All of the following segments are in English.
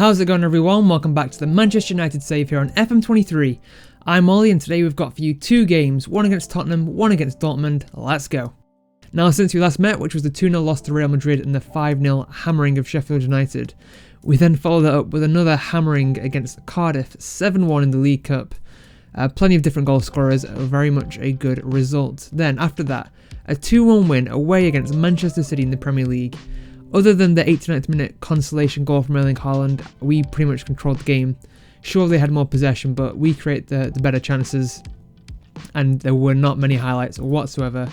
How's it going, everyone? Welcome back to the Manchester United save here on FM23. I'm Ollie, and today we've got for you two games, one against Tottenham, one against Dortmund. Let's go. Now, since we last met, which was the 2-0 loss to Real Madrid and the 5-0 hammering of Sheffield United, we then followed that up with another hammering against Cardiff, 7-1 in the League Cup. Plenty of different goal scorers, very much a good result. Then, after that, a 2-1 win away against Manchester City in the Premier League. Other than the 89th minute consolation goal from Erling Haaland, we pretty much controlled the game. Sure, they had more possession, but we create the better chances, and there were not many highlights whatsoever.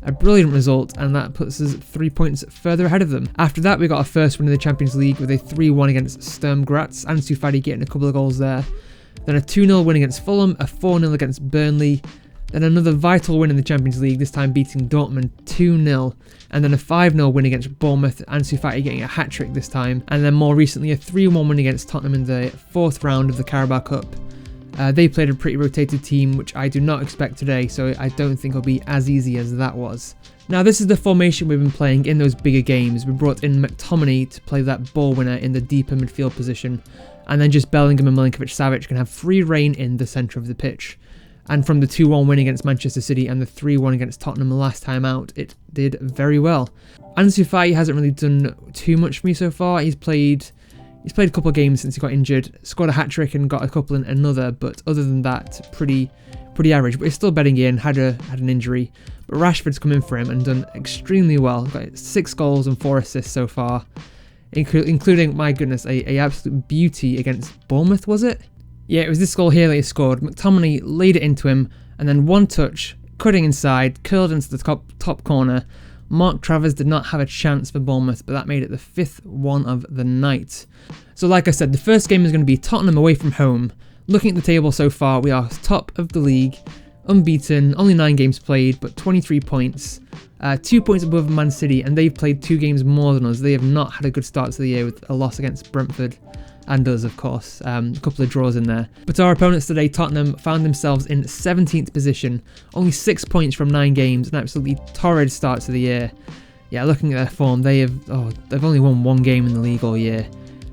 A brilliant result, and that puts us 3 points further ahead of them. After that, we got our first win in the Champions League with a 3-1 against Sturm Graz, Ansu Fati getting a couple of goals there. Then a 2-0 win against Fulham, a 4-0 against Burnley. Then another vital win in the Champions League, this time beating Dortmund 2-0. And then a 5-0 win against Bournemouth, Ansu Fati getting a hat-trick this time. And then more recently, a 3-1 win against Tottenham in the 4th round of the Carabao Cup. They played a pretty rotated team, which I do not expect today, so I don't think it'll be as easy as that was. Now, this is the formation we've been playing in those bigger games. We brought in McTominay to play that ball winner in the deeper midfield position. And then just Bellingham and Milinkovic-Savic can have free reign in the centre of the pitch. And from the 2-1 win against Manchester City and the 3-1 against Tottenham last time out, it did very well. Ansu Fati hasn't really done too much for me so far. He's played a couple of games since he got injured, scored a hat-trick and got a couple in another, but other than that, pretty average. But he's still bedding in, had an injury. But Rashford's come in for him and done extremely well. Got 6 goals and 4 assists so far, including, my goodness, a absolute beauty against Bournemouth, was it? Yeah, it was this goal here that he scored. McTominay laid it into him, and then one touch, cutting inside, curled into the top corner. Mark Travers did not have a chance for Bournemouth, but that made it the 5th one of the night. So like I said, the first game is going to be Tottenham away from home. Looking at the table so far, we are top of the league, unbeaten, only 9 games played, but 23 points. 2 points above Man City, and they've played 2 games more than us. They have not had a good start to the year with a loss against Brentford. And us, of course, a couple of draws in there. But our opponents today, Tottenham, found themselves in 17th position, only 6 points from 9 games, an absolutely torrid start to the year. Yeah, looking at their form, they've only won 1 game in the league all year,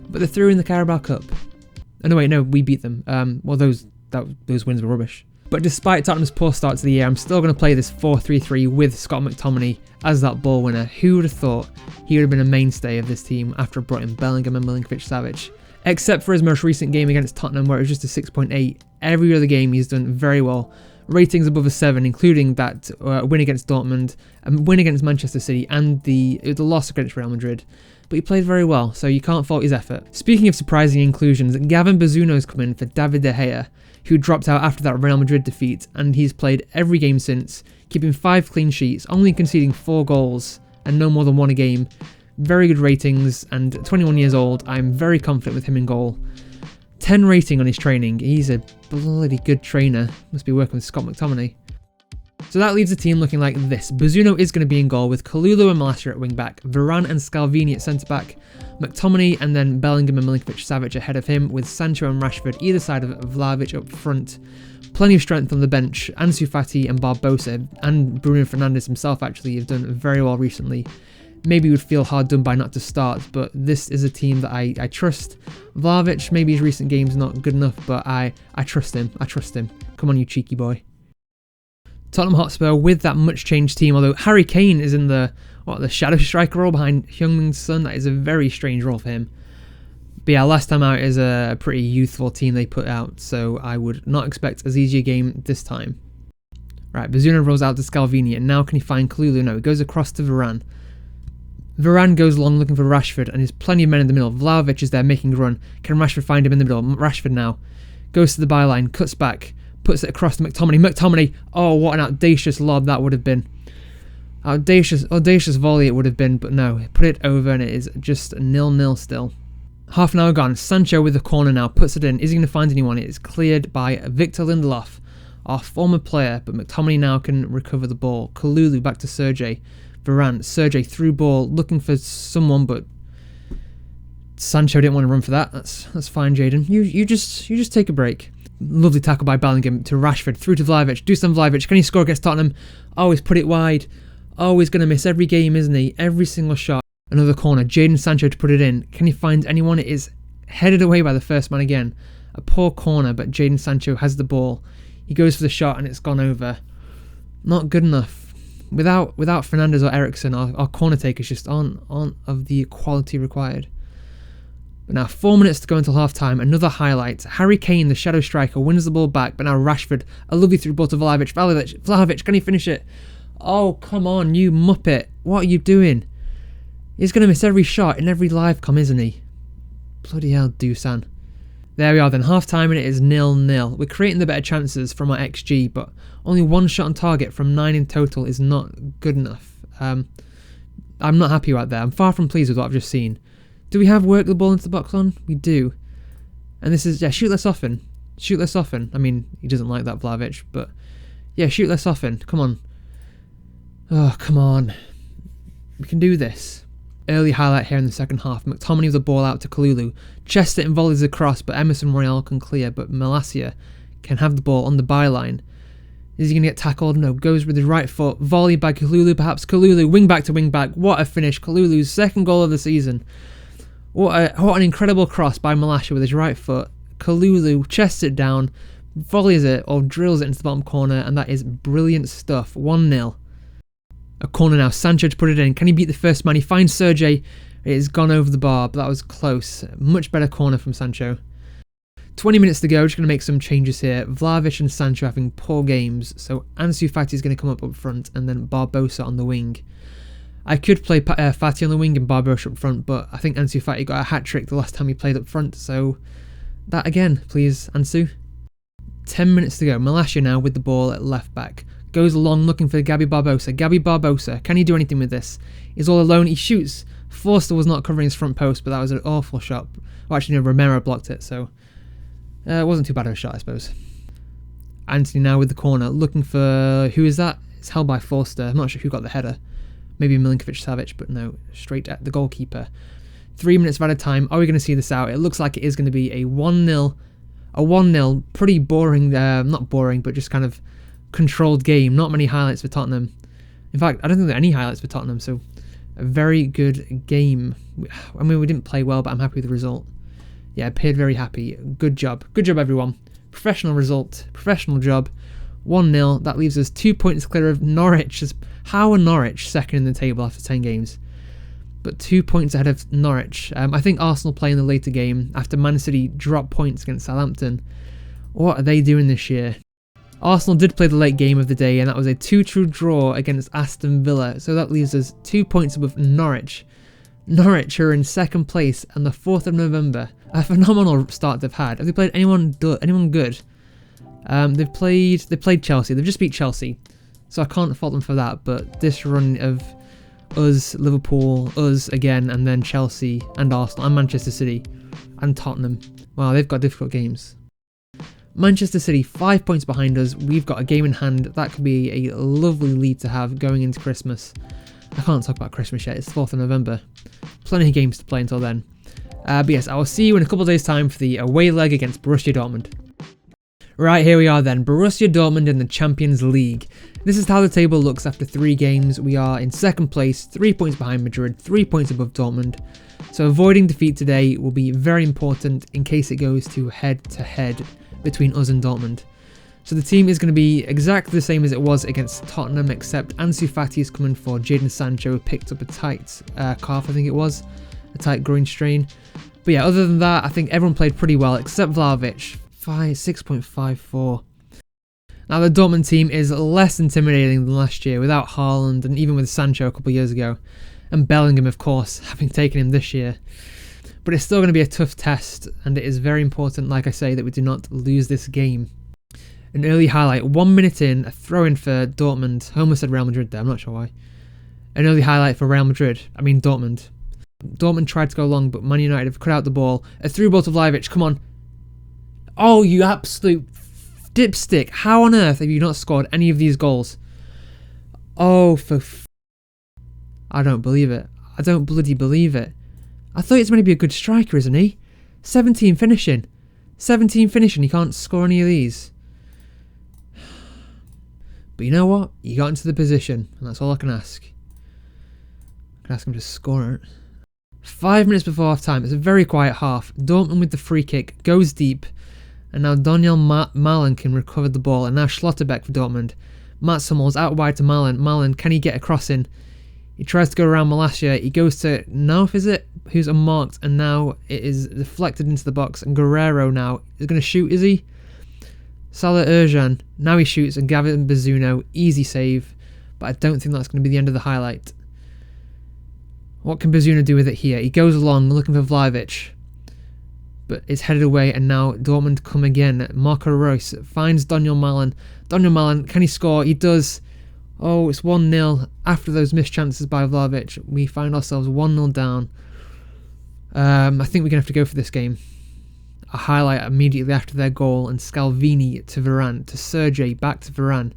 but they're through in the Carabao Cup. Oh no, wait, no, we beat them. Well, those wins were rubbish. But despite Tottenham's poor start to the year, I'm still going to play this 4-3-3 with Scott McTominay as that ball winner. Who would have thought he would have been a mainstay of this team after I brought in Bellingham and Milinkovic-Savic? Except for his most recent game against Tottenham, where it was just a 6.8. Every other game he's done very well. Ratings above a 7, including that win against Dortmund, a win against Manchester City, and the loss against Real Madrid. But he played very well, so you can't fault his effort. Speaking of surprising inclusions, Gavin Bazzuno's come in for David De Gea, who dropped out after that Real Madrid defeat, and he's played every game since, keeping 5 clean sheets, only conceding 4 goals, and no more than 1 a game. Very good ratings, and 21 years old. I'm very confident with him in goal. 10 rating on his training. He's a bloody good trainer. Must be working with Scott McTominay. So that leaves the team looking like this. Bazzuno is going to be in goal with Kalulu and Malacia at wing back, Varane and Scalvini at centre back, McTominay and then Bellingham and Milinkovic-Savic ahead of him, with Sancho and Rashford either side of Vlahovic up front. Plenty of strength on the bench. Ansu Fati and Barbosa and Bruno Fernandes himself actually have done very well recently. Maybe would feel hard done by not to start, but this is a team that I trust. Vlahovic, maybe his recent game's not good enough, but I trust him. I trust him. Come on, you cheeky boy. Tottenham Hotspur with that much changed team, although Harry Kane is in the shadow striker role behind Heung-Min Son. That is a very strange role for him. But yeah, last time out is a pretty youthful team they put out, so I would not expect as easy a game this time. Right, Bazzuno rolls out to Scalvini, and now can he find Kalulu? No, he goes across to Varane. Varane goes long looking for Rashford, and there's plenty of men in the middle. Vlahovic is there making a run. Can Rashford find him in the middle? Rashford now goes to the byline, cuts back, puts it across to McTominay. McTominay, oh, what an audacious lob that would have been. Audacious volley it would have been, but no, put it over, and it is just 0-0 still. Half an hour gone. Sancho with the corner now, puts it in. Is he going to find anyone? It is cleared by Victor Lindelof, our former player, but McTominay now can recover the ball. Kalulu back to Sergej. Varane, Sergej through ball, looking for someone, but Sancho didn't want to run for that. That's fine, Jadon. You just take a break. Lovely tackle by Bellingham to Rashford, through to Vlahovic. Dusan Vlahovic, can he score against Tottenham? Oh, he's put it wide. Oh, he's going to miss every game, isn't he? Every single shot. Another corner. Jadon Sancho to put it in. Can he find anyone? It is headed away by the first man again. A poor corner, but Jadon Sancho has the ball. He goes for the shot and it's gone over. Not good enough. Without Fernandes or Eriksen, our corner takers just aren't of the quality required. But now 4 minutes to go until half time. Another highlight. Harry Kane, the shadow striker, wins the ball back, but now Rashford, a lovely through ball to Vlahovic. Vlahovic, can he finish it? Oh, come on, you muppet. What are you doing? He's going to miss every shot in every live com, isn't he? Bloody hell, Dusan. There we are then, half time, and it is 0-0. We're creating the better chances from our XG, but only one shot on target from 9 in total is not good enough. I'm not happy right there. I'm far from pleased with what I've just seen. Do we have work the ball into the box on? We do. And this is, yeah, shoot less often. Shoot less often. I mean, he doesn't like that, Vlahovic, but yeah, shoot less often. Come on. Oh, come on. We can do this. Early highlight here in the second half. McTominay with the ball out to Kalulu. Chests it and volleys across, but Emerson Royale can clear, but Malacia can have the ball on the byline. Is he going to get tackled? No. Goes with his right foot. Volley by Kalulu, perhaps Kalulu. Wing back to wing back. What a finish. Kalulu's second goal of the season. What an incredible cross by Malacia with his right foot. Kalulu chests it down, volleys it or drills it into the bottom corner, and that is brilliant stuff. 1-0. A corner now. Sancho to put it in. Can he beat the first man? He finds Sergey. It has gone over the bar, but that was close. Much better corner from Sancho. 20 minutes to go. Just going to make some changes here. Vlahovic and Sancho having poor games, so Ansu Fati is going to come up front, and then Barbosa on the wing. I could play Fati on the wing and Barbosa up front, but I think Ansu Fati got a hat-trick the last time he played up front, so that again, please, Ansu. 10 minutes to go. Malacia now with the ball at left back. Goes along looking for Gabi Barbosa. Gabi Barbosa, can he do anything with this? He's all alone. He shoots. Forster was not covering his front post, but that was an awful shot. Well, actually, no, Romero blocked it, so it wasn't too bad of a shot, I suppose. Anthony now with the corner, looking for... Who is that? It's held by Forster. I'm not sure who got the header. Maybe Milinkovic-Savic, but no, straight at the goalkeeper. 3 minutes of added time. Are we going to see this out? It looks like it is going to be a 1-0. A 1-0, pretty boring, not boring, but just kind of controlled game. Not many highlights for Tottenham. In fact, I don't think there are any highlights for Tottenham, so a very good game. I mean, we didn't play well, but I'm happy with the result. Yeah, appeared very happy. Good job. Good job, everyone. Professional result. Professional job. 1-0. That leaves us 2 points clear of Norwich. How are Norwich second in the table after 10 games? But 2 points ahead of Norwich. I think Arsenal play in the later game after Man City dropped points against Southampton. What are they doing this year? Arsenal did play the late game of the day, and that was a 2-2 draw against Aston Villa. So that leaves us 2 points above Norwich. Norwich are in second place on the 4th of November. A phenomenal start they've had. Have they played anyone good? They've played Chelsea. They've just beat Chelsea. So I can't fault them for that. But this run of us, Liverpool, us again, and then Chelsea and Arsenal and Manchester City and Tottenham. Wow, they've got difficult games. Manchester City 5 points behind us. We've got a game in hand. That could be a lovely lead to have going into Christmas. I can't talk about Christmas yet. It's the 4th of November. Plenty of games to play until then. But yes, I will see you in a couple of days' time for the away leg against Borussia Dortmund. Right, here we are then. Borussia Dortmund in the Champions League. This is how the table looks after 3 games. We are in second place, 3 points behind Madrid, 3 points above Dortmund. So avoiding defeat today will be very important in case it goes to head-to-head between us and Dortmund. So the team is going to be exactly the same as it was against Tottenham, except Ansu Fati is coming for Jadon Sancho, who picked up a tight calf, I think it was. A tight groin strain. But yeah, other than that, I think everyone played pretty well, except Vlahovic. 6.54. Now the Dortmund team is less intimidating than last year, without Haaland and even with Sancho a couple of years ago. And Bellingham, of course, having taken him this year. But it's still going to be a tough test, and it is very important, like I say, that we do not lose this game. An early highlight, 1 minute in, a throw-in for Dortmund. I almost said Real Madrid there, I'm not sure why. An early highlight for Dortmund. Dortmund tried to go long, but Man United have cut out the ball. A through ball to Vlahovic, come on. Oh, you absolute dipstick. How on earth have you not scored any of these goals? Oh, I don't believe it. I don't bloody believe it. I thought he's meant to be a good striker, isn't he? 17 finishing. 17 finishing, he can't score any of these. But you know what? He got into the position, and that's all I can ask. I can ask him to score it. 5 minutes before half time, it's a very quiet half. Dortmund with the free kick, goes deep, and now Daniel Malen can recover the ball, and now Schlotterbeck for Dortmund. Mats Hummels out wide to Malen. Malen, can he get a cross in? He tries to go around Malacia. He goes to Nauf, is it? Who's unmarked, and now it is deflected into the box, and Guerrero now is going to shoot, is he? Salah Ercan, now he shoots, and Gavin Bazzuno, easy save, but I don't think that's going to be the end of the highlight. What can Bazzuno do with it here? He goes along looking for Vlahovic, but it's headed away, and now Dortmund come again. Marco Reus finds Daniel Malen. Daniel Malen, can he score? He does. Oh, it's 1-0. After those missed chances by Vlahovic, we find ourselves 1-0 down. I think we're going to have to go for this game. A highlight immediately after their goal, and Scalvini to Varane, to Sergei, back to Varane.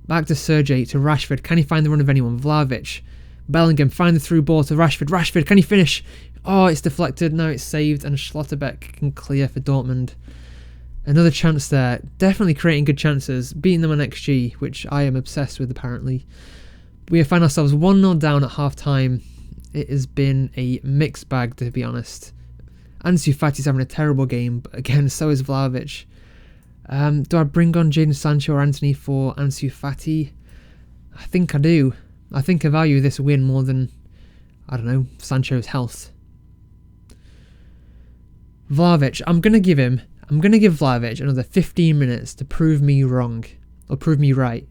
Back to Sergei, to Rashford. Can he find the run of anyone? Vlahovic. Bellingham, find the through ball to Rashford. Rashford, can he finish? Oh, it's deflected. Now it's saved, and Schlotterbeck can clear for Dortmund. Another chance there. Definitely creating good chances. Beating them on XG, which I am obsessed with apparently. We find ourselves 1-0 down at half time. It has been a mixed bag, to be honest. Ansu Fati's having a terrible game, but again, so is Vlahovic. Do I bring on Jadon Sancho or Anthony for Ansu Fati? I think I do. I think I value this win more than, I don't know, Sancho's health. Vlahovic, I'm going to give Vlahovic another 15 minutes to prove me wrong, or prove me right.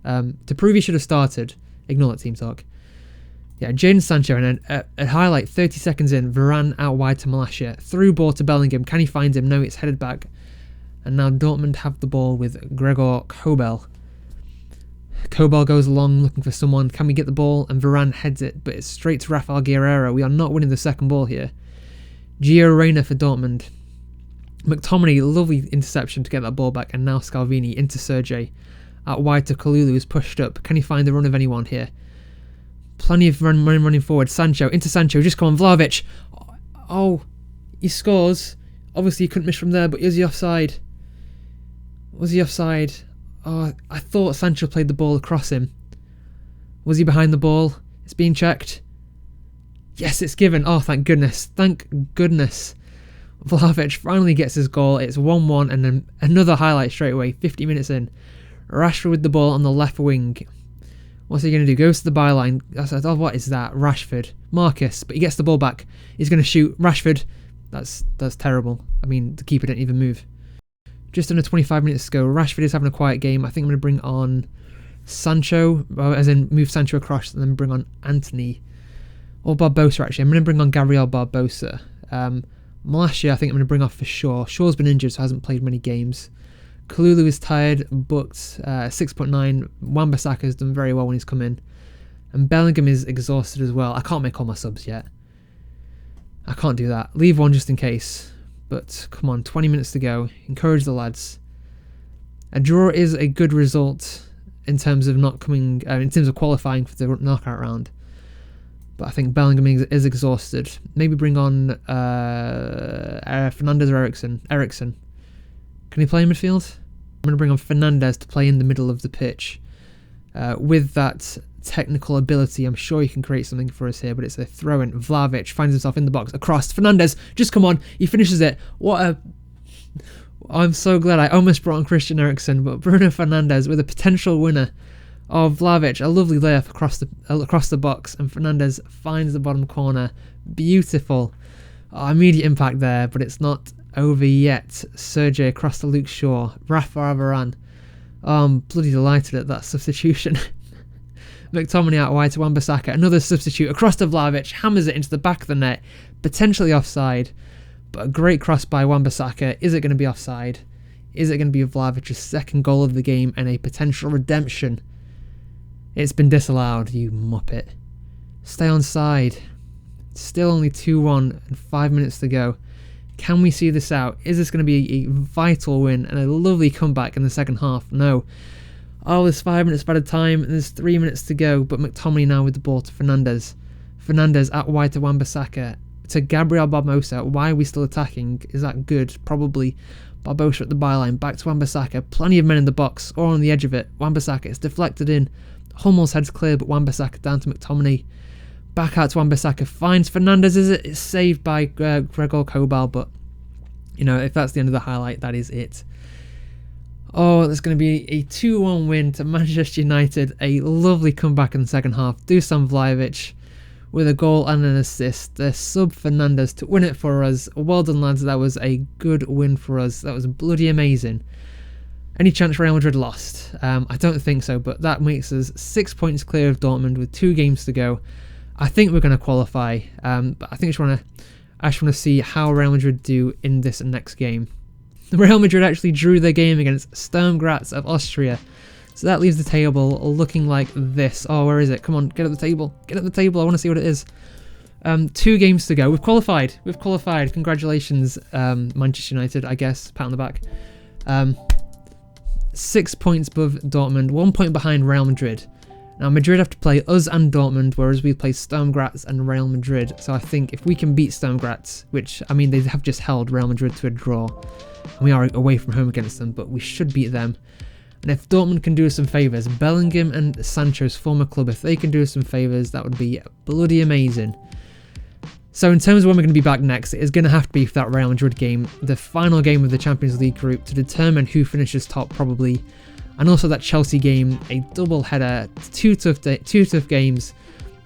To prove he should have started. Ignore that team talk. Yeah, Jadon Sancho, and then a highlight 30 seconds in, Varane out wide to Malacia. Through ball to Bellingham. Can he find him? No, it's headed back. And now Dortmund have the ball with Gregor Kobel. Kobel goes along looking for someone. Can we get the ball? And Varane heads it, but it's straight to Rafael Guerrero. We are not winning the second ball here. Gio Reyna for Dortmund. McTominay, lovely interception to get that ball back, and now Scalvini into Sergei. Out wide to Kalulu, who's pushed up. Can he find the run of anyone here? Plenty of running forward. Sancho, into Sancho, just come on, Vlahovic. Oh, he scores. Obviously he couldn't miss from there, but is he offside? Was he offside? Oh, I thought Sancho played the ball across him. Was he behind the ball? It's being checked. Yes, it's given. Oh, thank goodness. Thank goodness. Vlahovic finally gets his goal. It's 1-1, and then another highlight straight away, 50 minutes in. Rashford with the ball on the left wing. What's he going to do? Goes to the byline. Oh, what is that? Rashford. Marcus, but he gets the ball back. He's going to shoot. Rashford. That's terrible. I mean, the keeper didn't even move. Just under 25 minutes to go. Rashford is having a quiet game. I think I'm going to bring on Sancho, as in move Sancho across and then bring on Anthony. Or Barbosa, actually. I'm going to bring on Gabriel Barbosa. Malacia, I think I'm going to bring off for Shaw. Shaw's been injured, so hasn't played many games. Kalulu is tired, booked 6.9. Wan-Bissaka has done very well when he's come in. And Bellingham is exhausted as well. I can't make all my subs yet. I can't do that. Leave one just in case. But come on, 20 minutes to go. Encourage the lads. A draw is a good result in terms of not coming, in terms of qualifying for the knockout round. But I think Bellingham is exhausted. Maybe bring on Fernandes or Eriksen. Can he play in midfield? I'm going to bring on Fernandes to play in the middle of the pitch. With that technical ability, I'm sure he can create something for us here, but it's a throw-in. Vlahovic finds himself in the box. Across. Fernandes, just come on. He finishes it. I'm so glad I almost brought on Christian Eriksen, but Bruno Fernandes with a potential winner. Oh, Vlahovic, a lovely layup across the box, and Fernandes finds the bottom corner. Beautiful. Oh, immediate impact there, but it's not over yet. Sergei across to Luke Shaw. Rafael Varane. Oh, I'm bloody delighted at that substitution. McTominay out wide to Wan-Bissaka. Another substitute across to Vlahovic. Hammers it into the back of the net. Potentially offside, but a great cross by Wan-Bissaka. Is it going to be offside? Is it going to be Vlahovic's second goal of the game and a potential redemption? It's been disallowed, you muppet. Stay on side. Still only 2-1 and 5 minutes to go. Can we see this out? Is this going to be a vital win and a lovely comeback in the second half? No. Oh, there's 5 minutes by the time and there's 3 minutes to go, but McTominay now with the ball to Fernandes. Fernandes out wide to Wan-Bissaka. To Gabriel Barbosa. Why are we still attacking? Is that good? Probably. Barbosa at the byline. Back to Wan-Bissaka. Plenty of men in the box or on the edge of it. Wan-Bissaka. It's deflected in. Hummels heads clear, but Wan-Bissaka down to McTominay. back out to Wan-Bissaka, finds Fernandes, is it? It's saved by Gregor Kobel, but you know, if that's the end of the highlight, that is it. Oh, there's going to be a 2-1 win to Manchester United. A lovely comeback in the second half. Dusan Vlahovic with a goal and an assist. The sub Fernandes to win it for us. Well done, lads. That was a good win for us. That was bloody amazing. Any chance Real Madrid lost? I don't think so, but that makes us 6 points clear of Dortmund with 2 games to go. I think we're going to qualify, but I think I just want to see how Real Madrid do in this next game. Real Madrid actually drew their game against Sturm Graz of Austria. So that leaves the table looking like this. Oh, where is it? Come on, get at the table. Get at the table. I want to see what it is. 2 games to go. We've qualified. We've qualified. Congratulations, Manchester United, I guess. Pat on the back. 6 points above Dortmund. 1 point behind Real Madrid. Now, Madrid have to play us and Dortmund, whereas we play Sturm Graz and Real Madrid. So I think if we can beat Sturm Graz, which, I mean, they have just held Real Madrid to a draw, and we are away from home against them, but we should beat them. And if Dortmund can do us some favours, Bellingham and Sancho's former club, if they can do us some favours, that would be bloody amazing. So in terms of when we're going to be back next, it is going to have to be for that Real Madrid game, the final game of the Champions League group, to determine who finishes top probably. And also that Chelsea game, a double header, two tough games,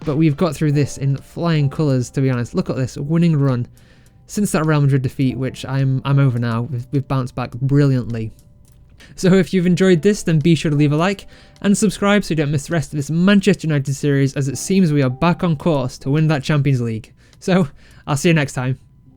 but we've got through this in flying colours, to be honest. Look at this winning run since that Real Madrid defeat, which I'm over now. We've bounced back brilliantly. So if you've enjoyed this, then be sure to leave a like and subscribe so you don't miss the rest of this Manchester United series, as it seems we are back on course to win that Champions League. So I'll see you next time.